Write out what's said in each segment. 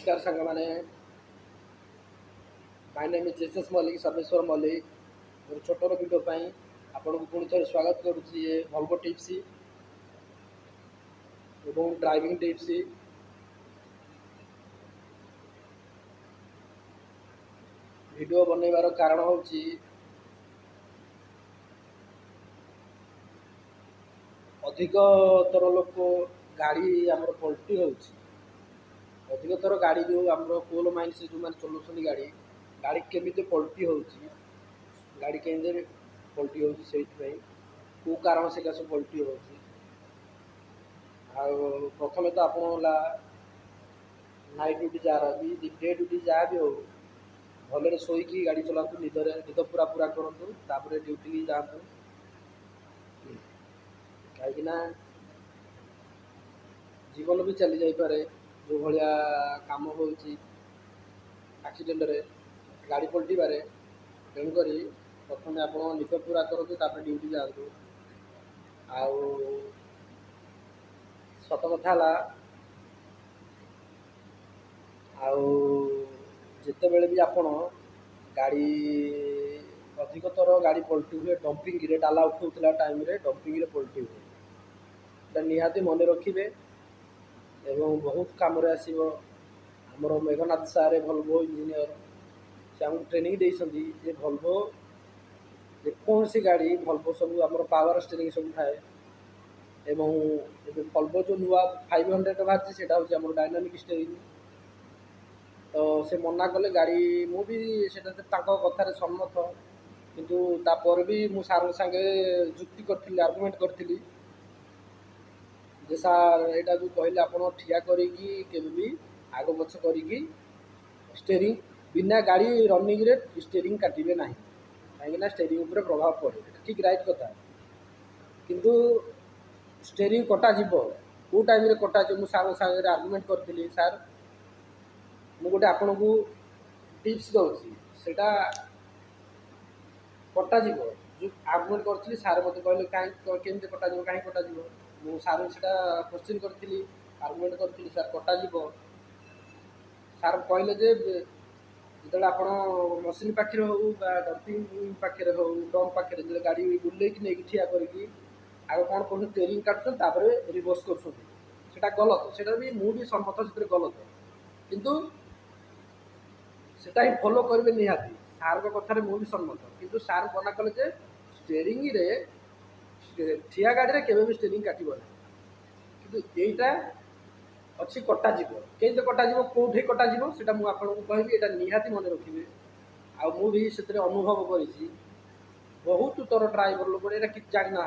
नमस्कार सांग मैंने my name is Jesus Mallik Sarveshwar Mallik मोर छोटर वीडियो आपन को पुणी थे स्वागत करुच्ची ये भल्वो टिप्स एवं ड्राइविंग टिप्स वीडियो बनइबार कारण हूँ अधिकतर लोक गाड़ी आमर पल्टी हो अधिकतर गाड़ी जो आम कोल माइन से जो मैंने चलाऊँ गाड़ी गाड़ी केमी पल्टी हो गाड़ी केमी पल्टी हो कौ कारण से सब पल्टी हो प्रथम तो आप नाइट ड्यूटी जहाँ भी डे ड्यूटी जहाँ भी हो भले शोकी गाड़ी चलातु निद पूरा पूरा करूँ तापर ड्यूटी की जातु कहीं जीवन भी चली जापे जो भाया कम हो एक्सीडेंट रे गाड़ी पलटी बारे तेणुक प्रथम आप निद पूरा करूँ तापर ड्यूटी जातु सत कथा जिते बड़े भी आपण गाड़ी अधिकतर गाड़ी पलटी हुए डंपिंग रे डाला उठाऊला टाइम रे डंपिंग रे पलटी हुए निहाती मन रखिए एवं बहुत कम आसो आमर मेघनाथ सारे भल्वो इंजीनियर से आमको ट्रेनिंग देते भल्वो जेकोसी गाड़ी भल्वो सब आम पावर स्टीयरिंग सब थाए एवं भल्वो जो नुआ 500 बाहर से हूँ डायनामिक स्टीयरिंग तो से मना कले गाड़ी मुझे कथार सम्मत किंतु तापर भी मु सार संगे जुक्ति करी आर्गुमेंट करी सार यहाँ जो कहले आप ठिया करी आग पछ करी स्टीयरिंग बिना गाड़ी रनिंग रे स्टीयरिंग काटे ना कहीं स्टीयरिंग उपर प्रभाव पड़े ठीक राइट कथा किंतु स्टीयरिंग कटा कौ टाइम कटा मुझे सार सागर आर्गुमेंट करी सार मु गोटे आपन को टिप्स दूसरी से कटा जो आर्गुमेंट करी सार मत कहले कहीं कटा कहीं कटा मुझे सार से क्वेश्चन करी आर्गुमेंट करी सार कटा सार कहले जो आप मशीन पाखे हो डंपिंग पाखे हो डंप पाखे जो गाड़ी बुले नहीं ठिया करके आगे कौन कर स्टीयरिंग काटुन रिवर्स कर गलत से भी मुझे सम्मत से गलत किंतु सेटा ही फॉलो करेंगे निहाती सार कथार मुझे सम्मत किंतु सार मना कले स्टीयरिंग रे ठिया गाड़ी केवे भी स्टीयरिंग काटब ना कि यहीटा अच्छी कटा कहीं कटा कौटे कटा से मुझे कहबी यहाँ निहाती मन रखिए आउ अनुभव कर बहुत तर ड्राइवर लोग यहाँ कि जानी ना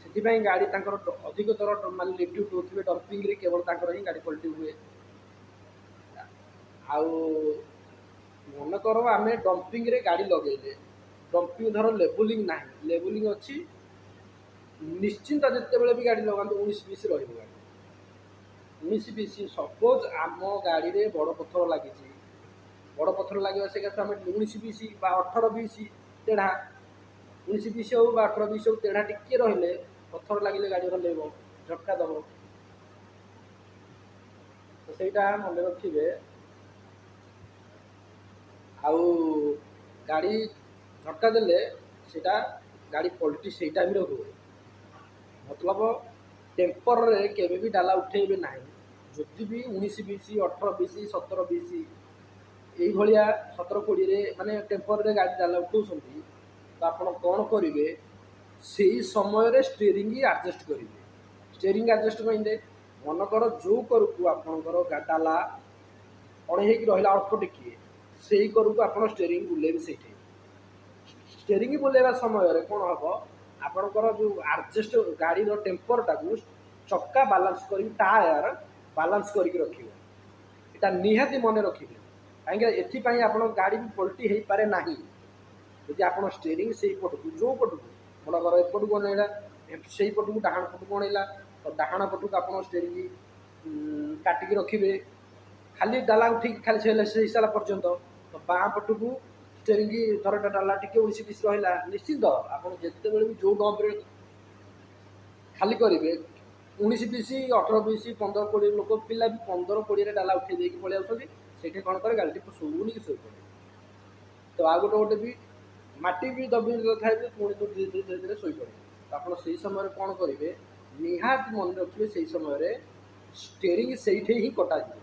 से गाड़ी अधिकतर मान लिफ्ट उठाऊे डंपिंग रे केवल ही गाड़ी पलटी हुए मन कर आम डंपिंग रे गाड़ी लगे डंपिंग धर लेवलिंग ना लेवलिंग अच्छी निश्चिंत जिते भी गाड़ी लगा 19-20 रही गाड़ी 19-20 सपोज आम गाड़ी रे बड़ पथर लगी बड़ पथर लगे से आम 19-20 18-20 टेढ़ा 19-20 हो 18-20 हो टेढ़ा टिके रही पथर लगे गाड़ी हल्ब झटका दब तो सहीटा मन रखिए गाड़ी झटका देले सेटा गाड़ी पलटी से टाइम हुए मतलब टेम्पर रे केवे भी डाला उठेबे ना जदि भी 19-20 18-20 17-20 यही भाया 17-20 माने टेम्पर रे गाड़ी डाला उठाऊँ तो आप कौन करेंगे से समय रे स्टीयरिंग एडजस्ट करेंगे स्टीयरिंग एडजस्ट करेंगे मनकर जो करू आपंकर डाला अड़े रहा अल्प टिके से करू आप स्टीयरिंग बुलेबे से स्टीयरिंग बुलेवा समय कौन हम आपणकर जो एडजस्ट गाड़ी टेम्पर टाक चक्का बालांस कर टायर बालांस करके रखिए यहाँ निहाती मन रखिए कहीं आप गाड़ी भी पलटी हो पारे ना यदि आप स्टीयरिंग से पटू जो पटू मनकर एपटू बनइला से पटू डाण पटू बनइला तो डाण पटू आप स्टीयरिंग काटिकी रखिए खाली डाला उठिक खाली से सारा पर्यंत तो बाँ पटू को स्टीयरिंग थरटा डाला टी 19-20 रहा निश्चिंत आप जिते भी जो डंप्रे खाली करेंगे 19 20 18 20 15 20 ଲୋକ ପିଲା ବି 15 20 ଡାଲା ଉଠେଇ ଦେଇକି ପଳେଇ ଆସୁଛନ୍ତି। ସେଇଠି କ'ଣ କରେ ଗାଡ଼ିଟି ଶୋଉନି କି ଶୋଇପଡ଼େ। ତ ଆଉ ଗୋଟେ ବି ମାଟି ବି ଦବି ଥାଏ ବି ପୁଣି ଧୀରେ ଧୀରେ ଶୋଇପଡ଼େ। ତ ଆପଣ ସେଇ ସମୟରେ କ'ଣ କରିବେ, ନିହାତି ମନେ ରଖିବେ ସେଇ ସମୟରେ ଷ୍ଟେରିଂ ସେଇଠି ହିଁ କଟାଯିବ।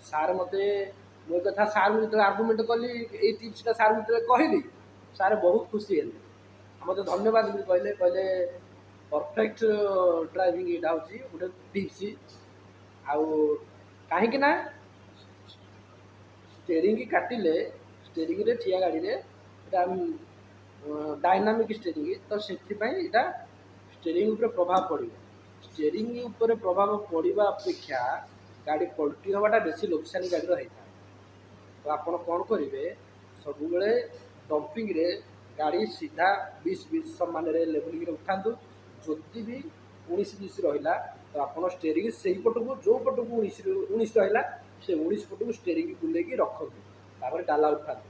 ସାର୍ ମୋତେ ମୋ କଥା ସାର୍ଙ୍କୁ ଯେତେବେଳେ ଆର୍ଗୁମେଣ୍ଟ କଲି ଏଇ ଟିପ୍ସଟା ସାର୍ଙ୍କୁ ଯେତେବେଳେ କହିଲି, ସାର୍ ବହୁତ ଖୁସି ହେଲେ, ମୋତେ ଧନ୍ୟବାଦ ବି କହିଲେ ପରଫେକ୍ଟ ଡ୍ରାଇଭିଂ ଏଇଟା ହେଉଛି ଗୋଟେ ଟିପ୍ସ। ଆଉ କାହିଁକି ନା ଷ୍ଟେରିଂ କାଟିଲେ, ଷ୍ଟେରିଂରେ ଠିଆ ଗାଡ଼ିରେ ଏଇଟା ଡାଇନାମିକ୍ ଷ୍ଟେରିଂ, ତ ସେଥିପାଇଁ ଏଇଟା ଷ୍ଟେରିଂ ଉପରେ ପ୍ରଭାବ ପଡ଼ିବ। ଷ୍ଟେରିଂ ଉପରେ ପ୍ରଭାବ ପଡ଼ିବା ଅପେକ୍ଷା ଗାଡ଼ି ପଲ୍ଟି ହେବାଟା ବେଶୀ ଲୋକସାନି ଗାଡ଼ିର ହେଇଥାଏ। ତ ଆପଣ କ'ଣ କରିବେ, ସବୁବେଳେ ଡମ୍ପିଂରେ ଗାଡ଼ି ସିଧା 20 ସମାନରେ ଲେବୁଲିଂରେ ଉଠାନ୍ତୁ। ଯଦି ବି 19 20 ରହିଲା ତ ଆପଣ ଷ୍ଟେରିଂ ସେଇ ପଟକୁ, ଯେଉଁ ପଟକୁ 19 ରହିଲା ସେ 19 ପଟକୁ ଷ୍ଟେରିଂ ବୁଲେଇକି ରଖନ୍ତୁ, ତାପରେ ଡାଲା ଉଠାନ୍ତୁ।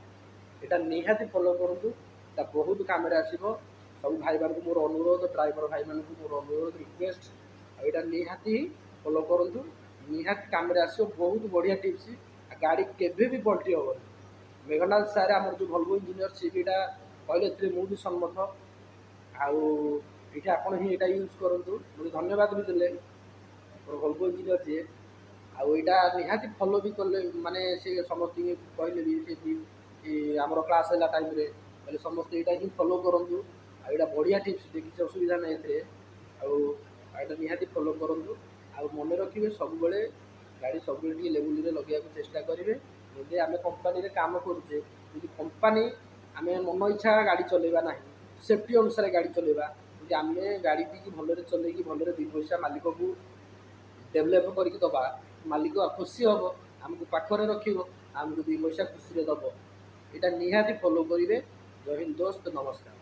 ଏଇଟା ନିହାତି ଫଲୋ କରନ୍ତୁ, ଏଇଟା ବହୁତ କାମରେ ଆସିବ। ସବୁ ଭାଇମାନଙ୍କୁ ମୋର ଅନୁରୋଧ, ଡ୍ରାଇଭର ଭାଇମାନଙ୍କୁ ମୋର ଅନୁରୋଧ, ରିକ୍ୱେଷ୍ଟ, ଆଉ ଏଇଟା ନିହାତି ଫଲୋ କରନ୍ତୁ, ନିହାତି କାମରେ ଆସିବ। ବହୁତ ବଢ଼ିଆ ଟିପ୍ସ, ଗାଡ଼ି କେବେ ବି ପଲ୍ଟି ହେବନି। ମେଘନାଥ ସାର୍ ଆମର ଯେଉଁ ଭଲଭୋ ଇଞ୍ଜିନିୟର, ସିଏ ବି ଏଇଟା କହିଲେ, ଏଥିରେ ମୁଁ ବି ସମ୍ମତ। ଆଉ ଏଇଠି ଆପଣ ହିଁ ଏଇଟା ୟୁଜ୍ କରନ୍ତୁ। ମୋତେ ଧନ୍ୟବାଦ ବି ଦେଲେ ଭଲଭୋ ଇଞ୍ଜିନିୟର ଯିଏ। ଆଉ ଏଇଟା ନିହାତି ଫଲୋ ବି କଲେ, ମାନେ ସେ ସମସ୍ତଙ୍କୁ କହିଲେ ବି, ସେ ବି ଆମର କ୍ଲାସ୍ ହେଲା ଟାଇମ୍ରେ କହିଲେ ସମସ୍ତେ ଏଇଟା ହିଁ ଫଲୋ କରନ୍ତୁ। ଆଉ ଏଇଟା ବଢ଼ିଆ ଟିପ୍ସ, କିଛି ଅସୁବିଧା ନାହିଁ ଏଥିରେ। ଆଉ ଏଇଟା ନିହାତି ଫଲୋ କରନ୍ତୁ। ଆଉ ମନେ ରଖିବେ ସବୁବେଳେ ଗାଡ଼ି ସବୁବେଳେ ଟିକେ ଲେବୁଲ୍ରେ ଲଗେଇବାକୁ ଚେଷ୍ଟା କରିବେ। ଯଦି ଆମେ କମ୍ପାନୀରେ କାମ କରୁଛେ, ଯଦି କମ୍ପାନୀ ଆମେ ମନ ଇଚ୍ଛା ଗାଡ଼ି ଚଲେଇବା ନାହିଁ, ସେଫ୍ଟି ଅନୁସାରେ ଗାଡ଼ି ଚଲେଇବା। ଯଦି ଆମେ ଗାଡ଼ିଟିକି ଭଲରେ ଚଲେଇକି ଭଲରେ ଦୁଇ ପଇସା ମାଲିକକୁ ଡେଭଲପ୍ କରିକି ଦେବା, ମାଲିକ ଖୁସି ହେବ, ଆମକୁ ପାଖରେ ରଖିବ, ଆମକୁ ଦୁଇ ପଇସା ଖୁସିରେ ଦେବ। ଏଇଟା ନିହାତି ଫଲୋ କରିବେ। ଜୟ ହିନ୍ଦ ଦୋସ୍ତ, ନମସ୍କାର।